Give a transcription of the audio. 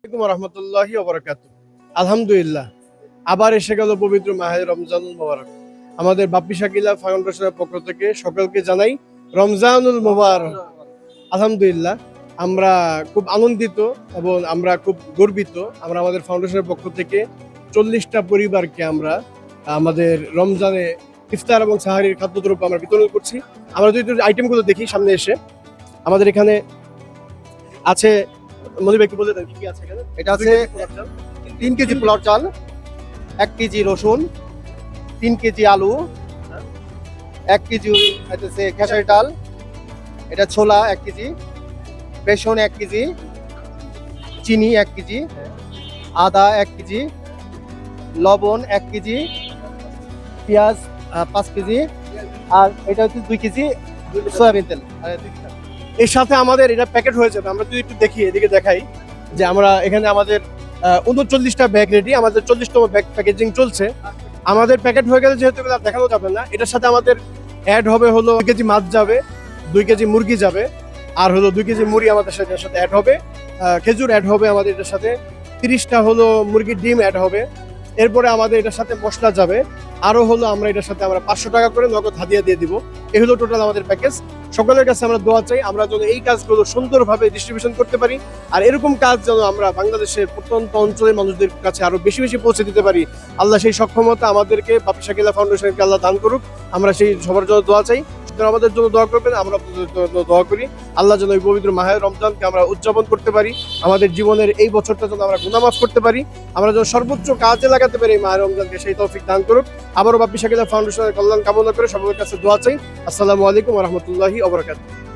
আসসালামু আলাইকুম রহমতুল্লাহি ওবারাকাতুহু। আলহামদুলিল্লাহ, আবার এসে গেল পবিত্র মাহে রমজানুল মোবারক। আমাদের বাপ্পি শাকিলা ফাউন্ডেশনের পক্ষ থেকে সকলকে জানাই রমজানুল মোবারক। আলহামদুলিল্লাহ, আমরা খুব আনন্দিত এবং আমরা খুব গর্বিত। আমরা আমাদের ফাউন্ডেশনের পক্ষ থেকে 40টা পরিবারকে আমরা আমাদের রমজানে ইফতার এবং সাহারির খাদ্যদ্রব্য আমরা বিতরণ করছি। আমরা যদি আইটেমগুলো দেখি সামনে এসে, আমাদের এখানে আছে, মনির ভাই একটু বলে দেন কি কি আছে এখানে। এটা আছে 3 কেজি পোলাও চাল, 1 কেজি রসুন, 3 কেজি আলু, 1 কেজি হচ্ছে খেসারি ডাল, এটা ছোলা 1 কেজি, বেসন 1 কেজি, চিনি 1 কেজি, আদা 1 কেজি, লবণ 1 কেজি, পেঁয়াজ 5 কেজি, আর এটা হচ্ছে 2 কেজি সয়াবিন তেল। এর সাথে আমাদের এটা প্যাকেট হয়ে যাবে। আমরা যদি একটু দেখি, এদিকে দেখাই যে আমরা এখানে আমাদের 39টা ব্যাগ রেডি, আমাদের 40তম ব্যাগ প্যাকেজিং চলছে। আমাদের প্যাকেট হয়ে গেলে যেহেতু এগুলো আর দেখানো যাবে না, এটার সাথে আমাদের অ্যাড হবে হলো 2 কেজি মাছ যাবে, 2 কেজি মুরগি যাবে, আর হলো 2 কেজি মুড়ি আমাদের সাথে এর সাথে অ্যাড হবে, খেজুর অ্যাড হবে আমাদের এটার সাথে, 30টা হলো মুরগির ডিম অ্যাড হবে। এরপরে আমাদের এটার সাথে মশলা যাবে, আরো হলো আমরা এটার সাথে আমরা 500 টাকা করে নগদ হাদিয়া দিয়ে দিব। এই হলো টোটাল আমাদের প্যাকেজ। সকলের কাছে আমরা দোয়া চাই আমরা যেন এই কাজগুলো সুন্দরভাবে ডিস্ট্রিবিউশন করতে পারি, আর এরকম কাজ যেন আমরা বাংলাদেশের প্রত্যন্ত অঞ্চলের মানুষদের কাছে আরো বেশি বেশি পৌঁছে দিতে পারি। আল্লাহ সেই সক্ষমতা আমাদেরকে, বাপ্পি শাকিলা ফাউন্ডেশনকে আল্লাহ দান করুক। আমরা সেই সবার জন্য দোয়া চাই। সুতরাং আমাদের জন্য দোয়া করবেন, আমরা আপনাদের জন্য দোয়া করি। আল্লাহ যেন এই পবিত্র মাহে রমজানকে আমরা উদযাপন করতে পারি, আমাদের জীবনের এই বছরটা যেন আমরা গুনাহ মাফ করতে পারি, আমরা যেন সর্বোচ্চ কাজে লাগাতে পারি এই মাহে রমজানকে, সেই তৌফিক দান করুক। আবারও বাপ্পি শাকিলা ফাউন্ডেশনের কল্যাণ কামনা করে সকলের কাছে দোয়া চাই। আসসালামু আলাইকুম ওয়া রাহমাতুল্লাহি ওয়া বারাকাতুহু।